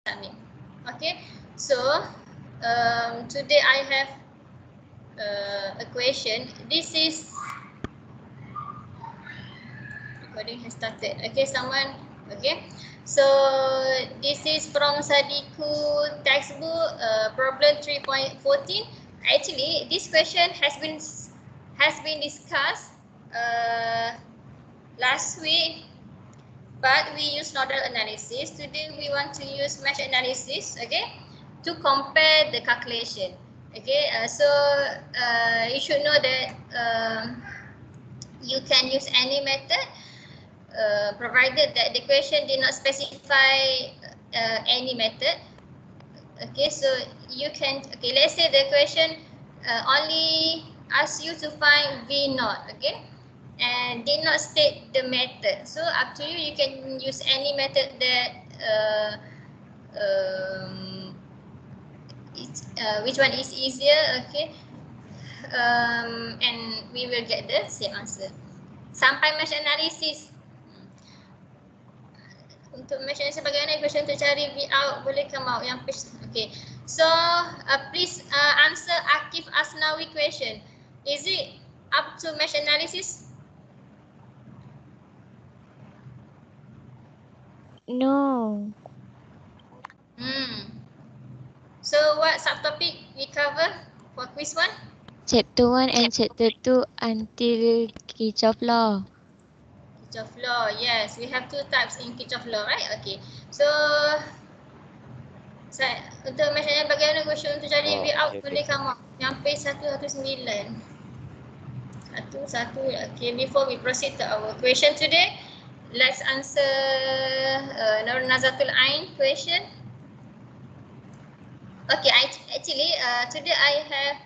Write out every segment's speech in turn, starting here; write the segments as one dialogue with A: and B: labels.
A: submit. Okay, so today I have a question. This is recording has started. Okay, someone. Okay, so this is from Sadiku textbook, problem 3.14. Actually, this question has been discussed last week, but we use nodal analysis. Today we want to use mesh analysis, okay, to compare the calculation. Okay, you should know that you can use any method provided that the question did not specify any method. Okay, so you can, okay, let's say the question only asks you to find V naught, okay, and did not state the method. So up to you, you can use any method that which one is easier, okay, and we will get the same answer. Sampai mesh analysis. Untuk mesh analysis bagaimana question untuk cari V out, boleh come out yang page. Okay, so please answer Akif Asnawi question. Is it up to mesh analysis?
B: No.
A: So what subtopic we cover for quiz 1?
B: Chapter 1 and chapter 2 until Kirchhoff law.
A: Kirchhoff law, yes, we have two types in Kirchhoff law, right? Okay, so untuk macamnya bagaimana question untuk cari V out, boleh come out yang page 119. Okay, before we proceed to our question today, let's answer Nur Nazatul Ain question. Okay, actually today I have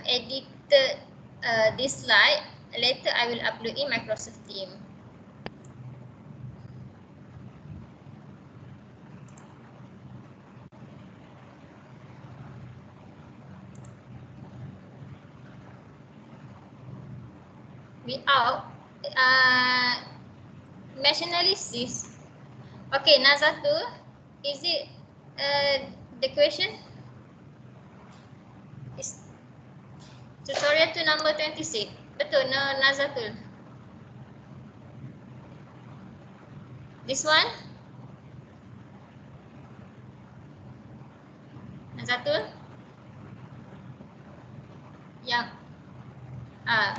A: edited this slide. Later I will upload in Microsoft Teams. Without mesh analysis. Okay, Nazatul, is it the question? Is tutorial to number 26. Betul, Nazatul? This one? Nazatul? Yeah.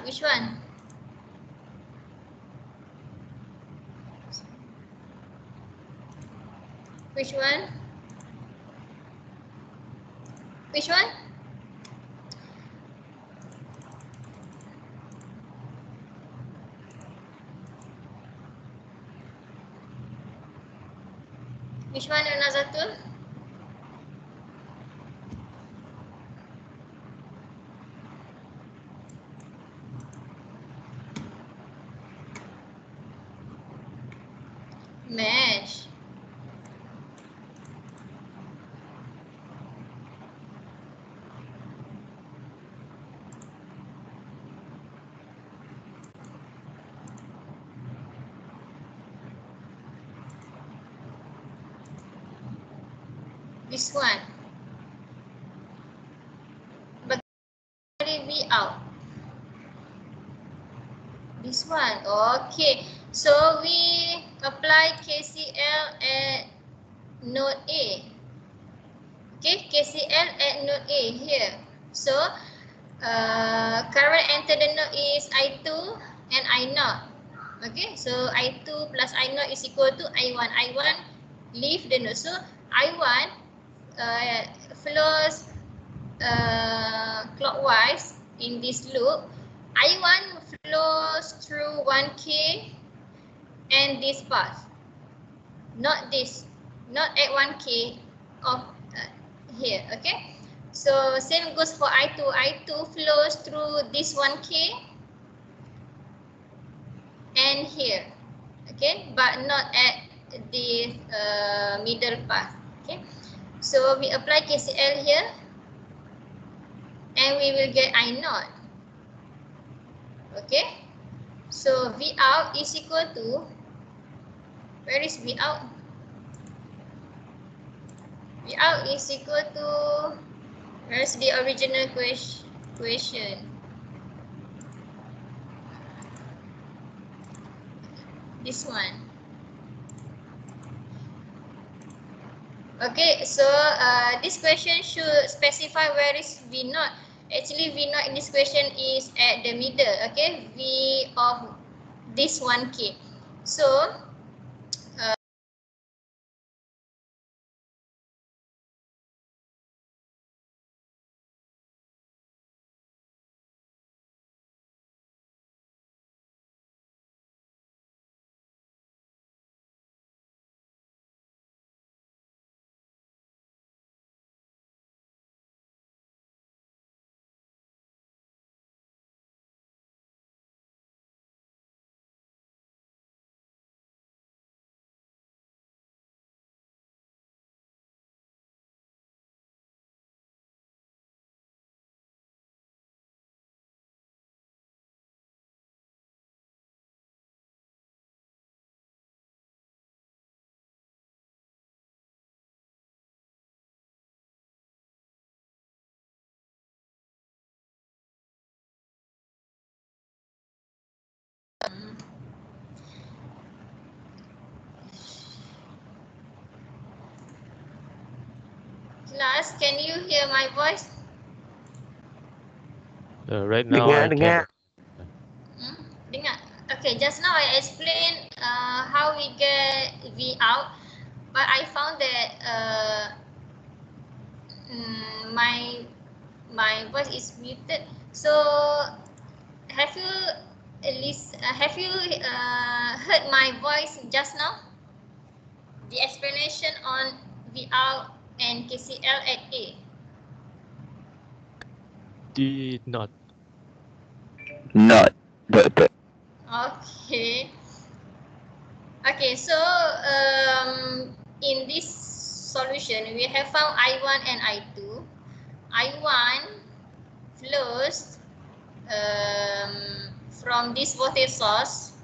A: Which one? Which one? Which one? Which one, Nazatul? Mesh. This one. But V out. This one. Okay. So we apply KCL at node A. Okay, KCL at node A here. So current enter the node is I2 and I0. Okay, so I2 plus I0 is equal to I1. I1 leave the node. So I1 flows clockwise in this loop. I1 flows through 1K and this path. Not this, not at 1K of here, okay? So same goes for I2. I2 flows through this 1K and here, okay? But not at the middle path, okay? So we apply KCL here and we will get I0, okay? So V out is equal to, where is V out? V out is equal to, where's the original question? This one. Okay, so this question should specify where is V naught. Actually, V naught in this question is at the middle. Okay, V of this 1K. So class, can you hear my voice?
C: Right now I can.
A: Dengar. Okay, just now I explained how we get V out, but I found that my voice is muted. So have you heard my voice just now? The explanation on V out and KCL at A.
C: Did not.
D: Not, Doctor.
A: Okay. Okay, so in this solution we have found I1 and I2. I1 flows from this voltage source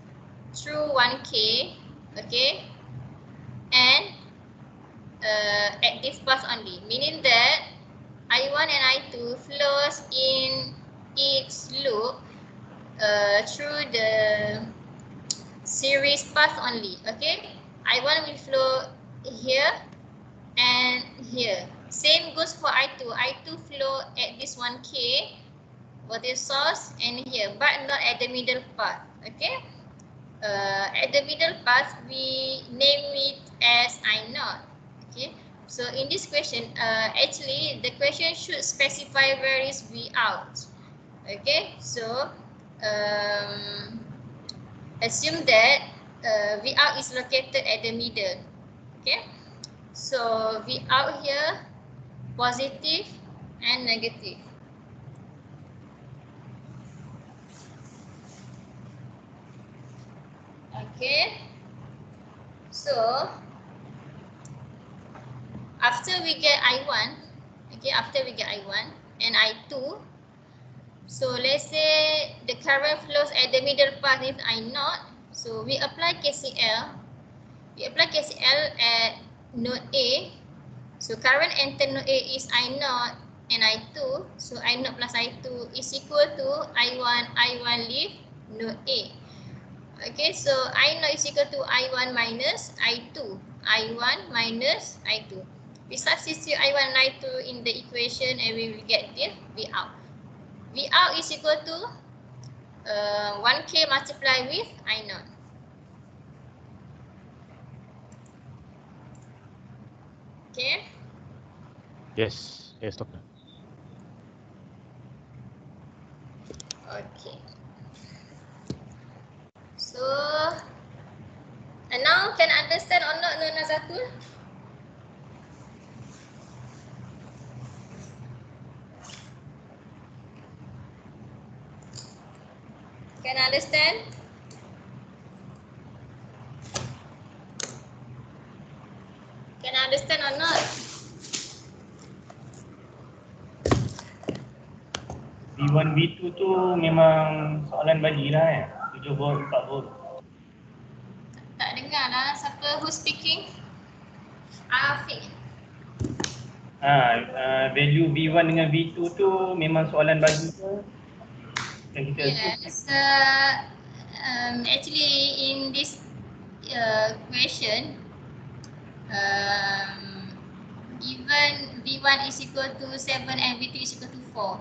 A: through 1K, okay, and at this path only, meaning that I1 and I2 flows in its loop through the series path only, okay. I1 will flow here and here. Same goes for I2. I2 flow at this 1K voltage source and here, but not at the middle path, okay. At the middle path we name it as I0, okay. So in this question, actually the question should specify where is V out, okay. So assume that V out is located at the middle, okay. So V out here positive and negative. Okay. So after we get I1, okay, after we get I1 and I2, so let's say the current flows at the middle path is I0. So we apply KCL. We apply KCL at node A. So current enter node A is I0 and I2. So I0 plus I2 is equal to I1. I1 leave node A. Okay, so I0 is equal to I1 minus I2. I1 minus I2. We substitute I1 and I2 in the equation and we will get the V out. V out is equal to 1K multiplied with I0. Okay.
C: Yes, Doctor.
A: Okay. So now can understand or not, Nur Nazatul? Can understand? Can understand or not?
E: V1, V2 tu memang soalan bagilah ya. 7 volt, 4 volt.
A: Tak dengar lah. Siapa who speaking? Afiq.
E: value V1 dengan V2 tu memang soalan bagi ke? Yang kita
A: Yes, actually in this question, given V1 is equal to 7 and V2 is equal to 4.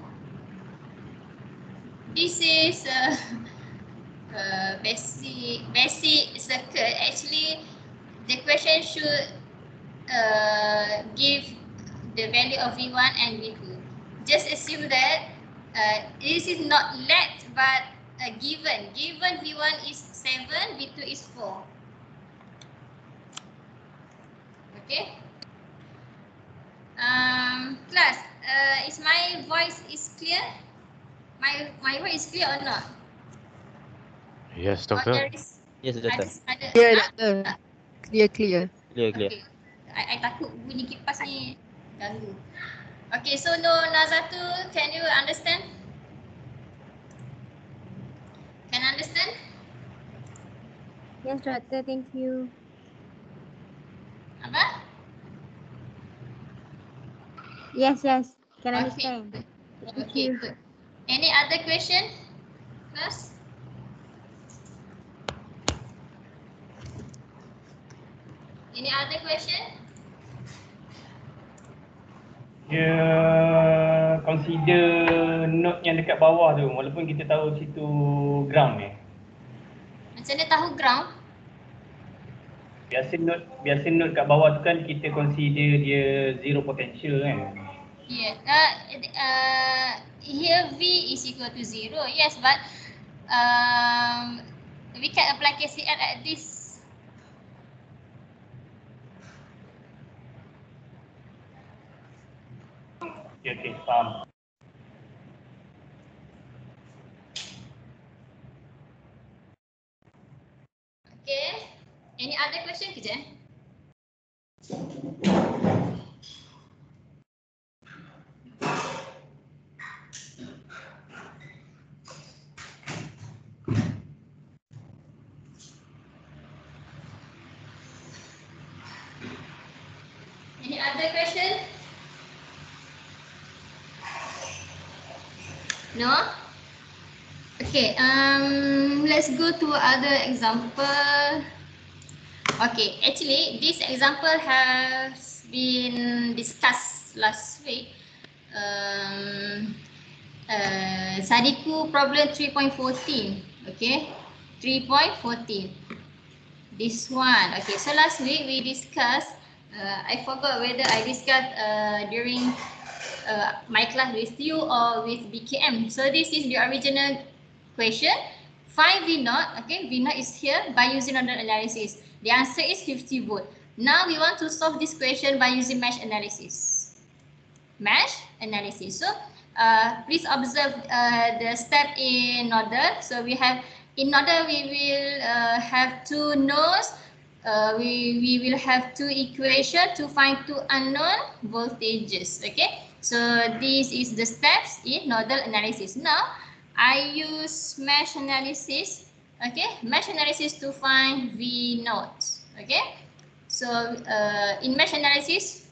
A: This is basic circuit. Actually, the question should give the value of V1 and V2. Just assume that this is not let but given. Given V1 is 7, V2 is 4. Okay. Class, is my voice is clear? My voice is clear or not?
C: Yes,
A: Or there
C: doctor.
A: is
F: Yes, doctor.
A: ada
G: Clear, doctor. Clear.
F: Clear.
A: Okay. I takut bunyi kipas ni ganggu. Okay, so no Nazatu, can you understand? Can understand?
H: Yes, doctor. Thank you.
A: Apa?
H: Yes. Can
A: Okay,
H: understand.
A: good.
H: Thank
A: Okay,
H: you.
A: good. Any other question, class? Any other question?
E: dia consider node yang dekat bawah tu walaupun kita tahu situ ground ni.
A: Macam mana tahu ground?
E: Biasa node kat bawah tu kan kita consider dia zero potential kan.
A: Yeah. Here V is equal to 0. Yes, but we can apply KCL at this.
E: Okay, faham.
A: Okay. Any other question kejap? Any other question? No? Okay, let's go to other example. Okay, actually this example has been discussed last week. Sadiku problem 3.14. Okay, 3.14. This one. Okay, so last week we discussed. I forgot whether I discussed during my class with you or with BKM. So this is the original question. Find V naught. Okay, V naught is here by using nodal analysis. The answer is 50 volt. Now we want to solve this question by using mesh analysis. Mesh analysis. So please observe the step in nodal. So we have in nodal we will have two nodes. We will have two equations to find two unknown voltages. Okay, so this is the steps in nodal analysis. Now I use mesh analysis. Okay, mesh analysis to find V naught. Okay, so in mesh analysis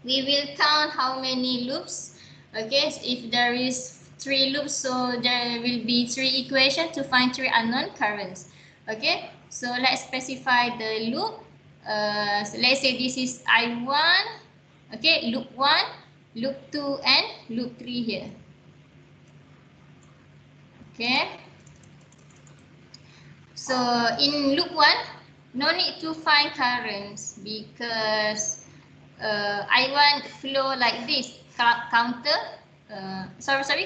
A: we will count how many loops. Okay, so if there is 3 loops, so there will be 3 equations to find 3 unknown currents. Okay, so let's specify the loop. So let's say this is I1. Okay, loop 1, loop 2, and loop 3 here. Okay. So in loop 1, no need to find currents because I1 flow like this,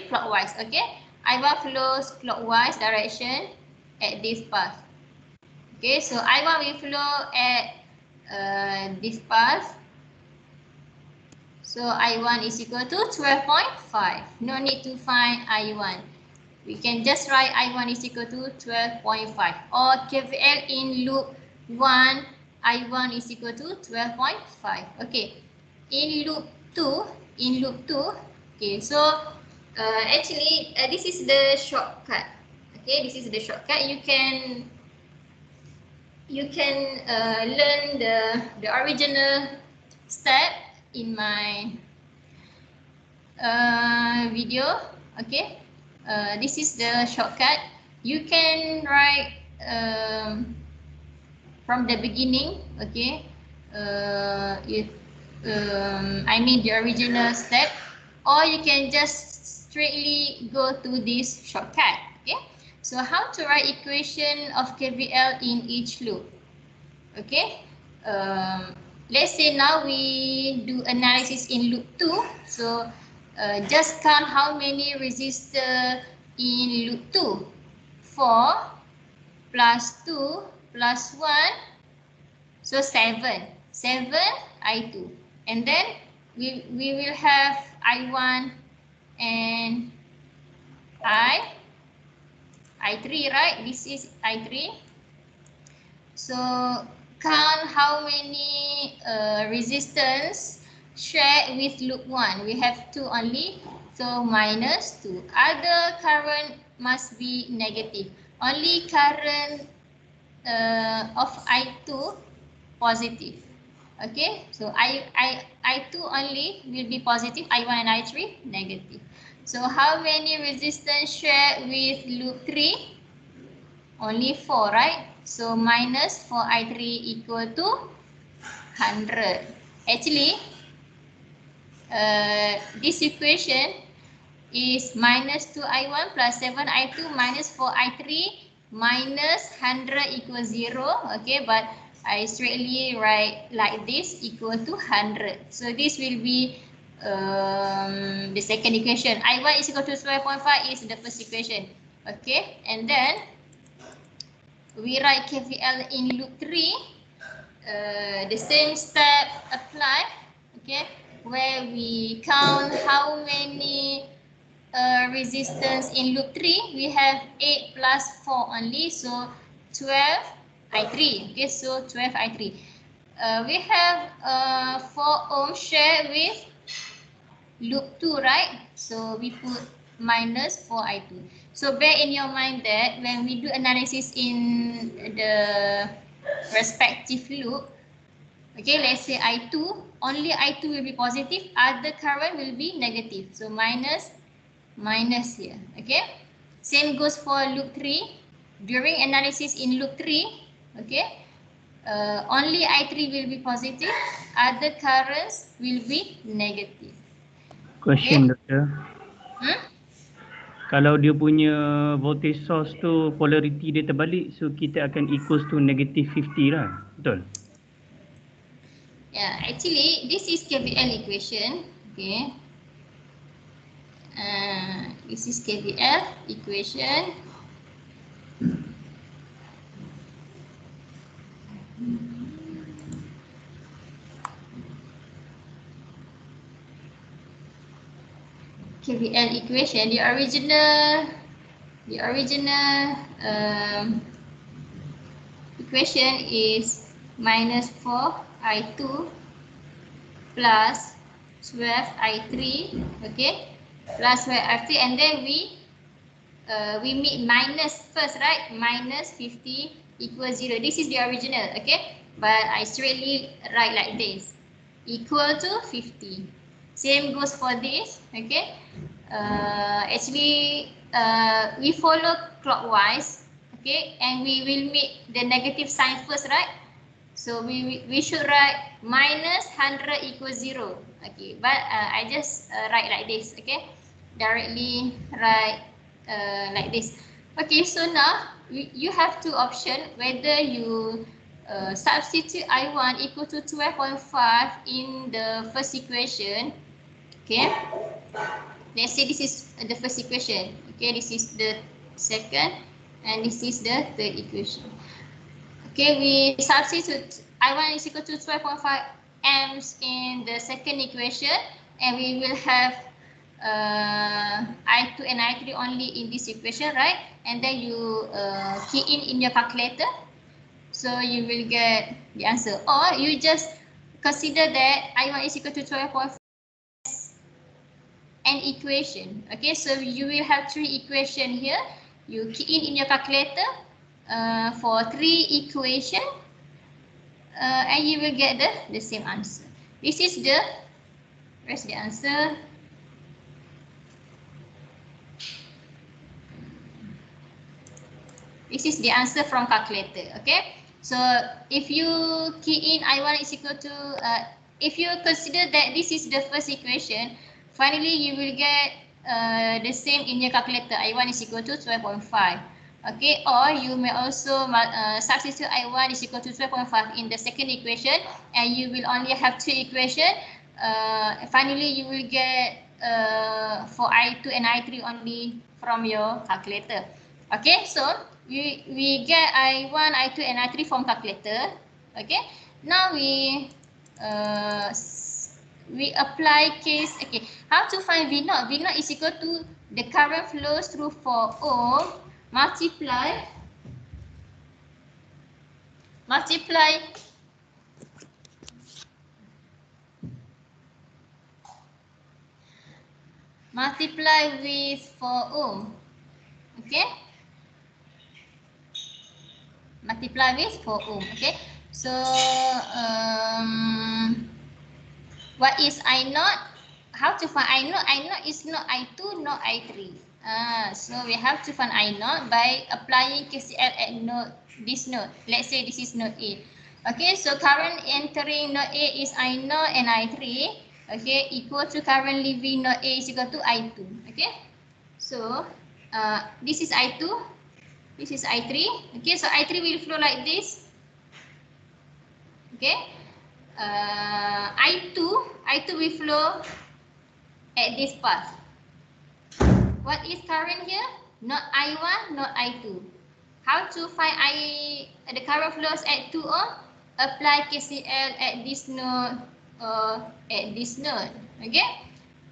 A: clockwise. Okay, I1 flows clockwise direction at this path. Okay, so I1 will flow at this path. So I1 is equal to 12.5. No need to find I1. We can just write I1 is equal to 12.5 or KVL in loop 1, I1 is equal to 12.5. Okay, in loop 2, okay, so actually this is the shortcut. Okay, this is the shortcut. You can learn the original step in my video. Okay, this is the shortcut. You can write from the beginning. Okay, I mean the original step, or you can just straightly go to this shortcut. Okay, so how to write equation of KVL in each loop? Okay, let's say now we do analysis in loop 2. So just count how many resistor in loop 2. 4 plus 2 plus 1, so 7. 7 I2, and then we will have I1 and I3, right? This is I3. So count how many resistance shared with loop 1. We have 2 only, so minus 2. Other current must be negative. Only current of I2 positive. Okay, so I2 only will be positive, I1 and I3 negative. So how many resistance shared with loop 3? Only 4, right? So minus 4I3 equal to 100. Actually, this equation is minus 2I1 plus 7I2 minus 4I3 minus 100 equals 0. Okay, but I straightly write like this, equal to 100. So this will be the second equation. I1 is equal to 12.5 is the first equation. Okay, and then we write KVL in loop 3. The same step apply. Okay, where we count how many resistance in loop 3. We have 8 plus 4 only, so 12 I3. Okay, so 12 I3. We have 4 ohm share with loop 2, right? So we put minus 4 I2. So bear in your mind that when we do analysis in the respective loop, okay, let's say I2, only I2 will be positive, other current will be negative. So minus here. Okay, same goes for loop 3. During analysis in loop 3, okay, only I3 will be positive, other currents will be negative.
F: Question,
A: Okay.
F: Doktor. Kalau dia punya voltage source tu polarity dia terbalik, so kita akan equals to negative 50 lah. Betul?
A: Yeah, actually this is KVL equation. Okay. This is KVL equation. KVL equation, the original equation is minus 4 I2 plus 12 I3, okay, plus 12 I3, and then we meet minus first, right? Minus 50 equals 0. This is the original, okay, but I straightly write like this, equal to 50. Same goes for this, okay. Actually, we follow clockwise, okay, and we will meet the negative sign first, right? So we should write minus 100 equals 0, okay. But I just write like this, okay, directly write like this. Okay, so now you have two options, whether you substitute I1 equal to 12.5 in the first equation. Okay, let's say this is the first equation. Okay, this is the second, and this is the third equation. Okay, we substitute I1 is equal to 12.5 amps in the second equation, and we will have I2 and I3 only in this equation, right? And then you key in your calculator, so you will get the answer. Or you just consider that I1 is equal to 12.5 an equation. Okay, so you will have 3 equations here. You key in your calculator for 3 equations, and you will get the same answer. This is the Where's the answer? This is the answer from calculator. Okay. So if you key in I1 is equal to, if you consider that this is the first equation, finally you will get the same in your calculator. I1 is equal to 12.5. Okay, or you may also substitute I1 is equal to 12.5 in the second equation, and you will only have two equations. Finally, you will get for I2 and I3 only from your calculator. Okay, so we get I1, I2, and I3 from calculator. Okay, now we apply case. Okay, how to find V0? V0 is equal to the current flows through 4 ohm multiply with 4 ohm. Okay, multiply with 4 ohm. Okay, so what is I0? How to find I0? I0 is not I2, not I3. So we have to find I0 by applying KCL at this node. Let's say this is node A. Okay, so current entering node A is I0 and I3. Okay, equal to current leaving node A is equal to I2. Okay, so this is I2, this is I3. Okay, so I3 will flow like this. Okay, I2 will flow at this path. What is current here? Not I1, not I2. How to find the current flows at 2 ohm? Apply KCL at this node or at this node. Okay.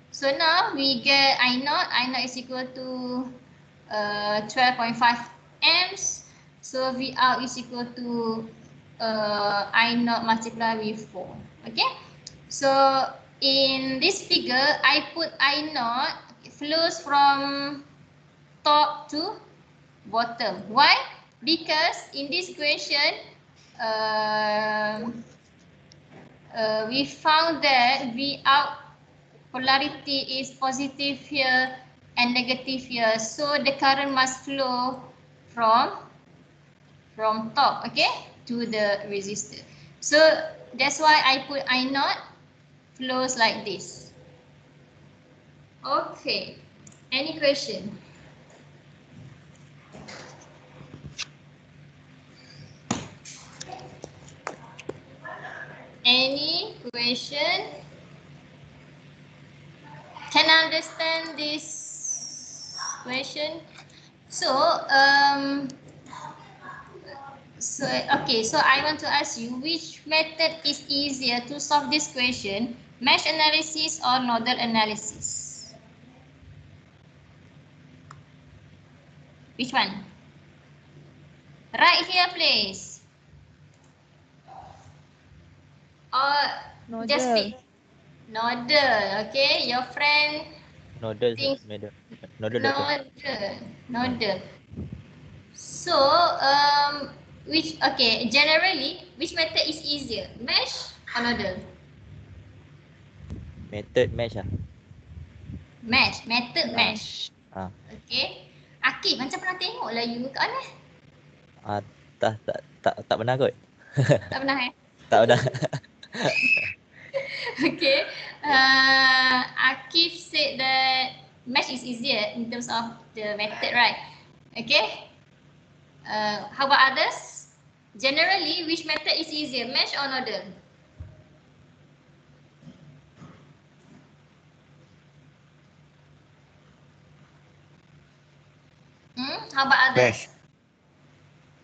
A: So now we get I0. I0 is equal to 12.5 amps. So V out is equal to I0 multiplied with 4. Okay. So in this figure, I put I0 flows from top to bottom. Why? Because in this question, we found that V out polarity is positive here and negative here. So the current must flow from top, okay, to the resistor. So that's why I put I0 flows like this. Okay, any question? Any question? Can I understand this question? So, okay, so I want to ask you, which method is easier to solve this question? Mesh analysis or nodal analysis? Which one? Right here, please. Or just pick nodal. Okay, your friend
I: Nodal.
A: thinks
I: Nodal.
A: Nodal. So, generally, which method is easier, mesh or nodal?
I: Method mesh ah.
A: Method mesh. Okay. Akif, macam pernah tengok lah you kat mana?
I: Tak pernah kot.
A: Tak pernah
I: Tak pernah.
A: Okay. Akif said that mesh is easier in terms of the method, right? Okay. How about others? Generally, which method is easier, mesh or nodal? How about others?
J: Mesh.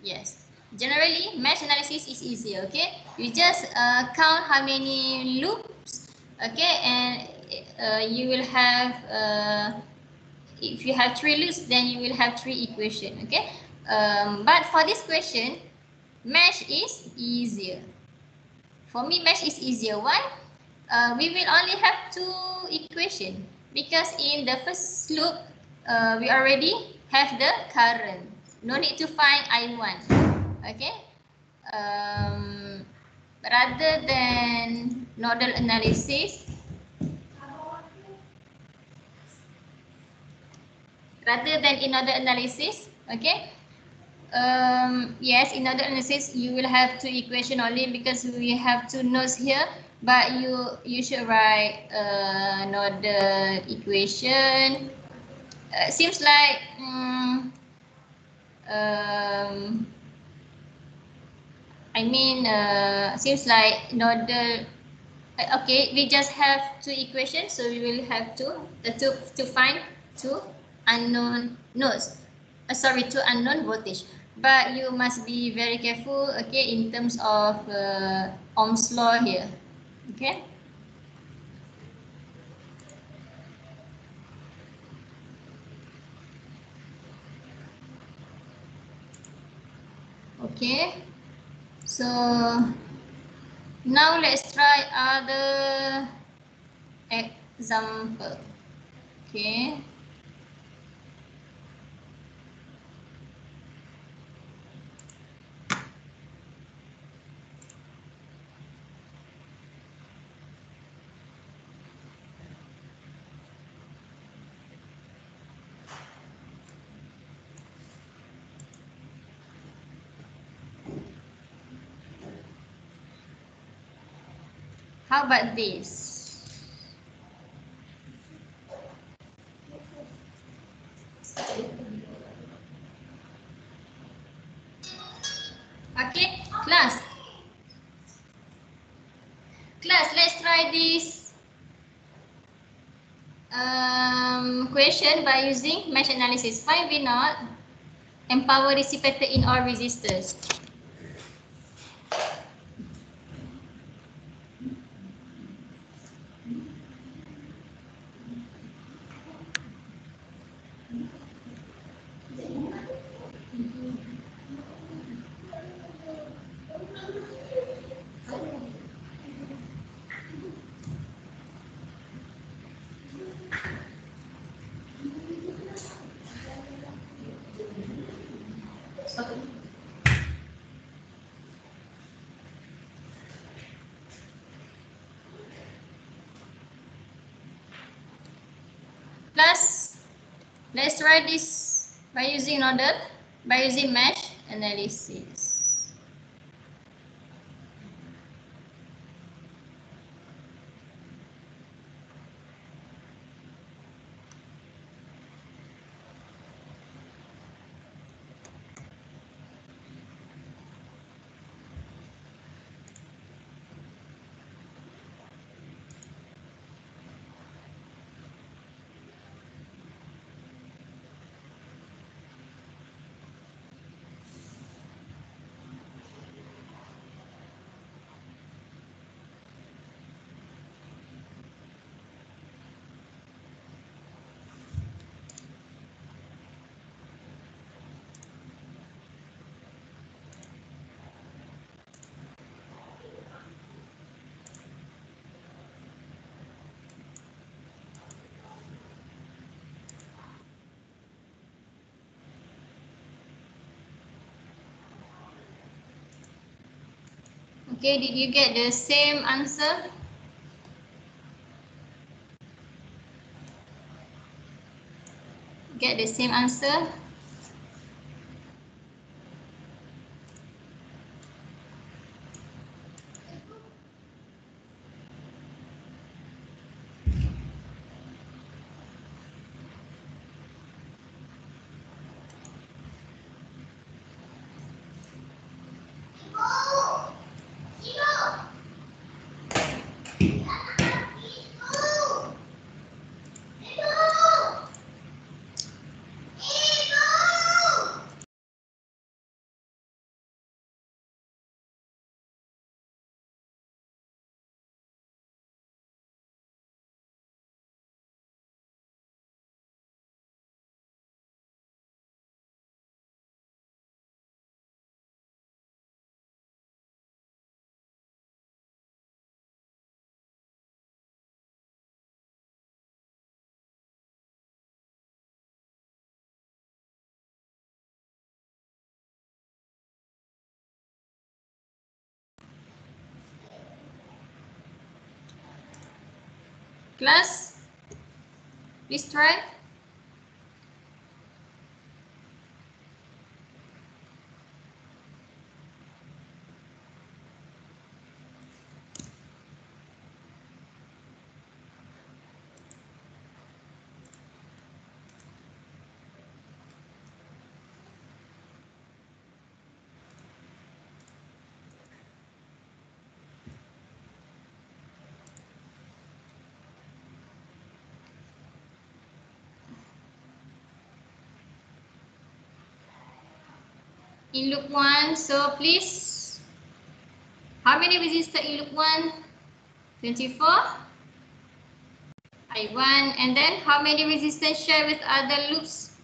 A: Yes. Generally, mesh analysis is easier. Okay. You just count how many loops. Okay, and you will have if you have 3 loops, then you will have 3 equations. Okay. But for this question, mesh is easier. For me, mesh is easier. Why? We will only have 2 equations because in the first loop, we already have the current. No need to find I1. Okay. Rather than nodal analysis, rather than in-order analysis. Okay. Yes, in-order analysis you will have two equation only because we have two nodes here. But you should write another equation. Seems like seems like nodal. Okay, we just have two equations, so we will have to find two unknown nodes. Two unknown voltage. But you must be very careful, okay, in terms of Ohm's law here. Okay. Okay. So now let's try other example. Okay. How about this? Okay, class. Let's try this question by using mesh analysis. Find V naught and power dissipated in all resistors. Plus, let's try this by using mesh analysis. Okay, did you get the same answer? Get the same answer? Class, please try. in loop 1. So please, how many resistors in loop 1? 24. I1. And then how many resistors share with other loops?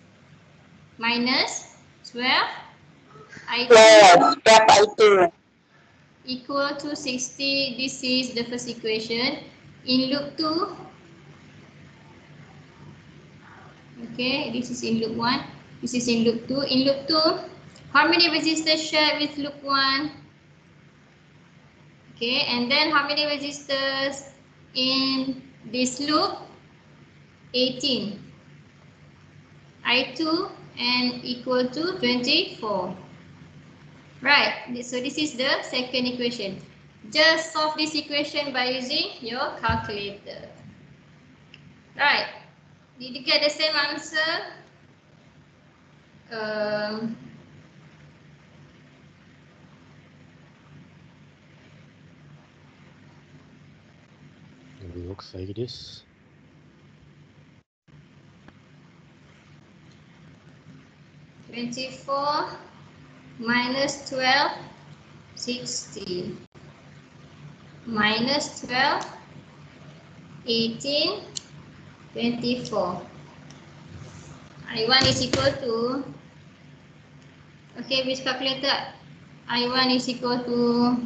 A: Minus 12. I2 equal to 60. This is the first equation. In loop 2, okay, this is in loop 1. This is in loop 2. In loop 2, how many resistors share with loop 1? Okay, and then how many resistors in this loop? 18. I2 and equal to 24. Right, so this is the second equation. Just solve this equation by using your calculator. Right, did you get the same answer?
C: It looks like this.
A: -24 minus 12, 60. Minus 12, 18, 24. I1 is equal to, okay, with calculator, I1 is equal to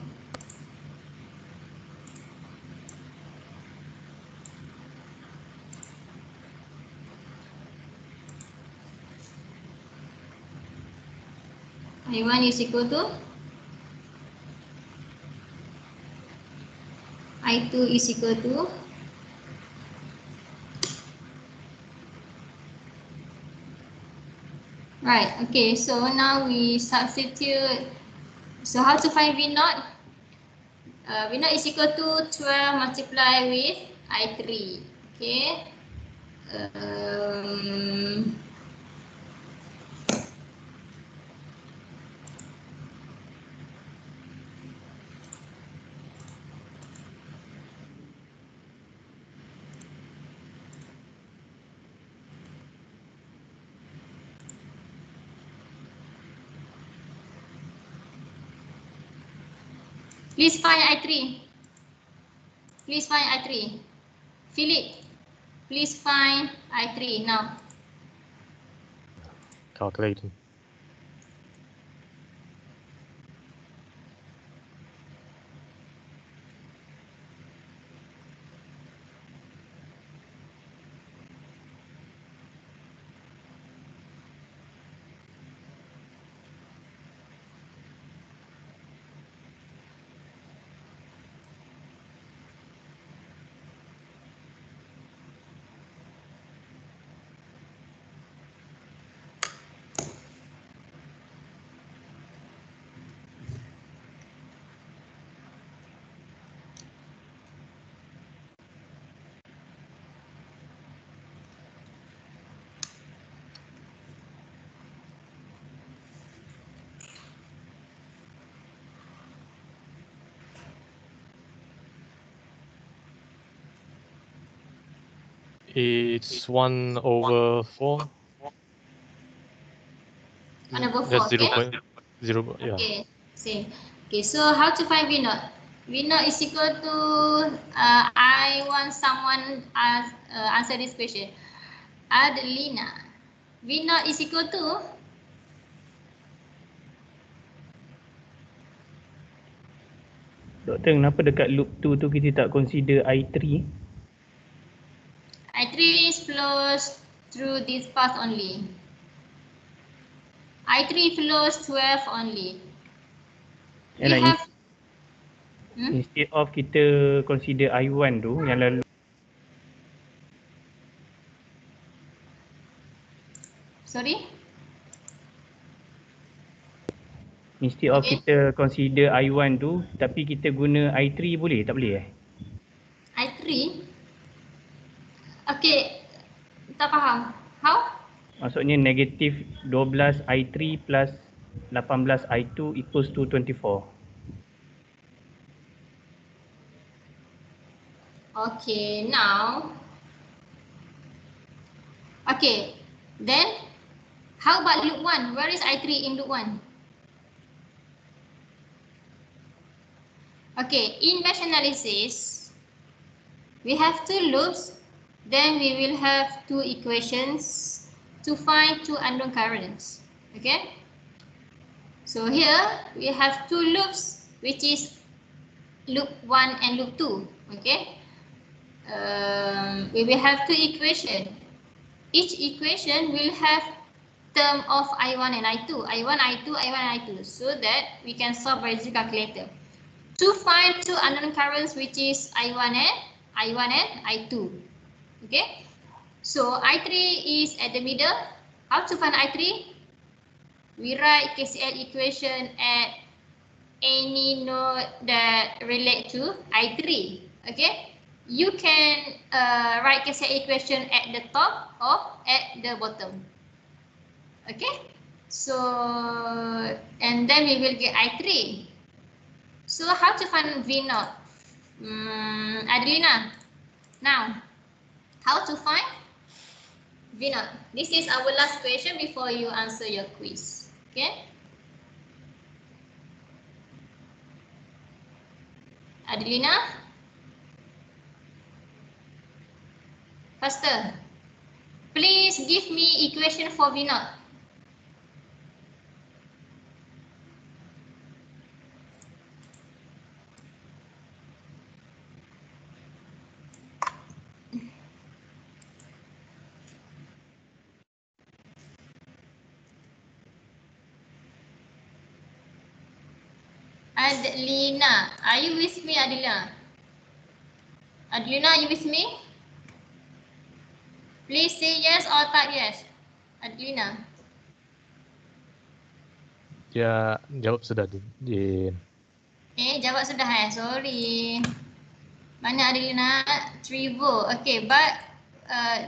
A: I1 is equal to I2 is equal to right, okay, so now we substitute. So how to find V naught? V naught is equal to 12 multiplied with I3. Okay. Please find I3. Please find I3. Philip, please find I3 now.
C: Calculating. It's 1/4.
A: 1/4,
C: That's
A: okay?
C: 0.0, yeah.
A: Okay, same. Okay, so how to find V naught? V naught is equal to, I want someone answer this question. Adelina. V naught is equal to?
F: Doktor, kenapa dekat loop 2 tu kita tak consider I3?
A: I3 flows through this path only. I3 flows 12 only. We
F: Yalah,
A: have
F: instead of kita consider I1 tu yang lalu,
A: sorry?
F: instead of kita consider I1 tu tapi kita guna I3 boleh? Tak boleh
A: I3? Okay, tak faham. How?
F: Maksudnya negatif 12 I3 plus 18 I2 equals to 24.
A: Okay, now. Okay, then how about loop 1? Where is I3 in loop 1? Okay, in mesh analysis, we have two loops, then we will have two equations to find two unknown currents. Okay, so here we have two loops, which is loop 1 and loop 2. Okay, we will have two equations. Each equation will have term of I1 and I2, I1, I2, I1, I2, so that we can solve by the calculator to find two unknown currents, which is I1 and I2. Okay, so I3 is at the middle. How to find I3? We write KCL equation at any node that relate to I3. Okay, you can write KCL equation at the top or at the bottom. Okay, so and then we will get I3. So how to find V0? Adelina, now how to find V0? This is our last question before you answer your quiz. Okay, Adelina, faster. Please give me equation for V0. Adelina, are you with me, Adelina? Adelina, are you with me? Please say yes or type yes. Adelina.
C: Dia jawab sudah, Din.
A: Jawab sudah sorry. Mana Adelina? 3 volt. Okay, but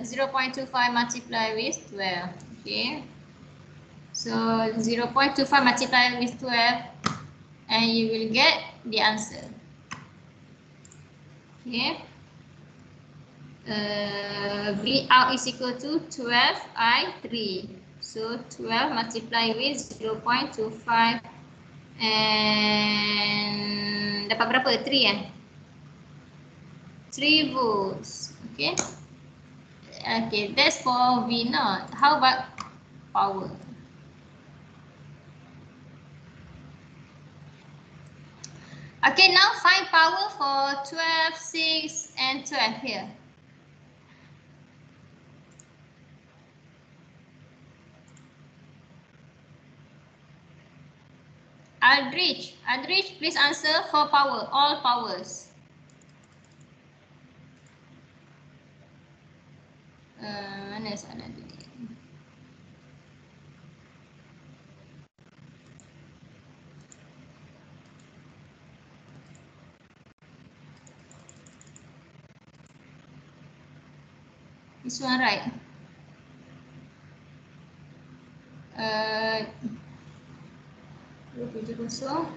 A: 0.25 multiply with 12. Okay. So 0.25 multiply with 12 and you will get the answer. Okay. V out is equal to 12I3. So 12 multiply with 0.25 and dapat berapa? 3 3 volts. Okay. Okay, that's for V0. How about power? Okay, now find power for 12, 6, and 12 here. Aldrich, please answer for power, all powers. Mana soalan dia? This one right. kosong.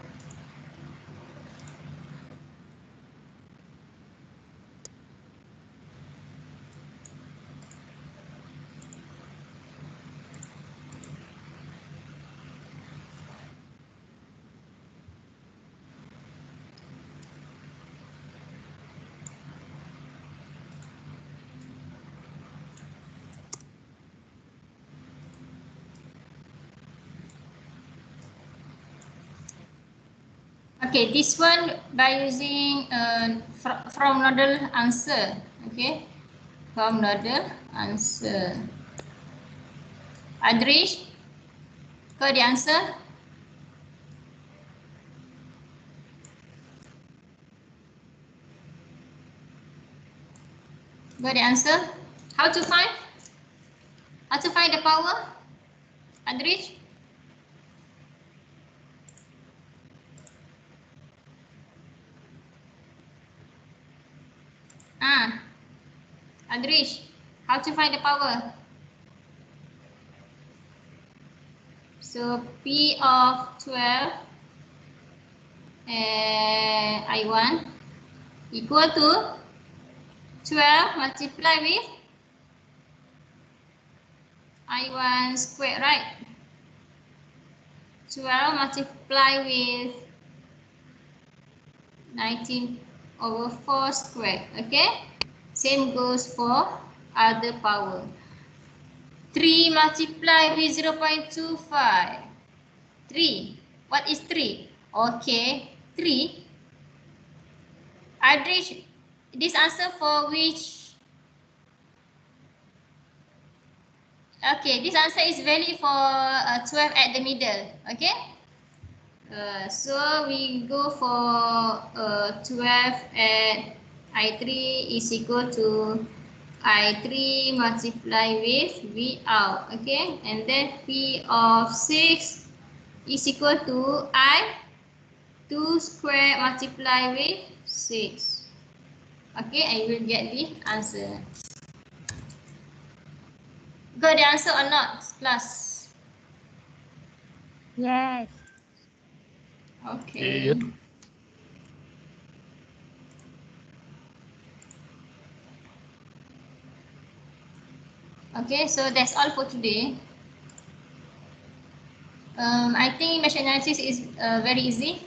A: Okay, this one by using from nodal answer. Okay, from nodal answer. Adrish, kau di answer? Got the answer? How to find? How to find the power? Adrish? Adrish, how to find the power? So P of 12 I1 equal to 12 multiply with I1 squared, right? 12 multiply with 19/4 squared. Okay. Same goes for other power. 3 multiplied with 0.25. 3. What is 3? Okay. 3. Aldrich, this answer for which? Okay, this answer is valid for 12 at the middle. Okay. So we go for 12 at I3 is equal to I3 multiply with V out. Okay, and then P of 6 is equal to I2 square multiply with 6. Okay, I will get the answer. Got the answer or not, class?
H: Yes.
A: Okay.
C: Yep.
A: Okay, so that's all for today. I think machine analysis is very easy.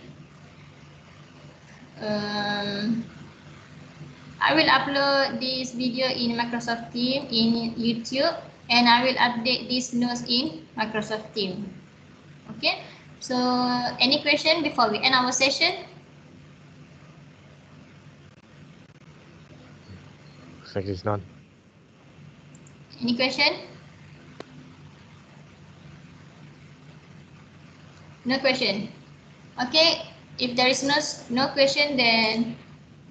A: I will upload this video in Microsoft Teams in YouTube, and I will update these notes in Microsoft Teams. Okay, so any question before we end our session?
C: Looks like it's none.
A: Any question? No question. Okay, if there is no question, then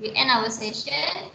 A: we end our session.